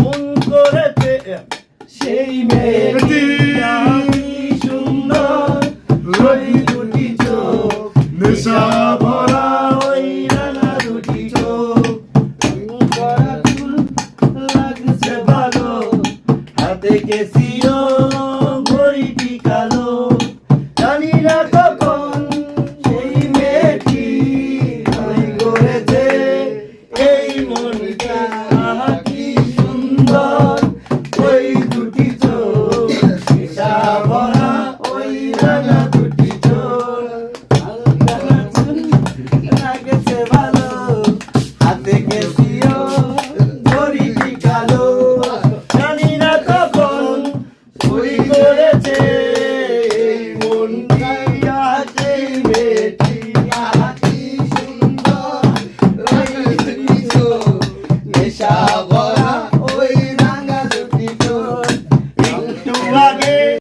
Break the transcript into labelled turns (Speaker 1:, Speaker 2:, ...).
Speaker 1: মন করেছে সেই মেয়েটি সুন্দর, ওই দুটি চোখ নেশা ভরা, ওই রাঙা দুটি চোখ লাগছে ভালো, হাতে গেছিও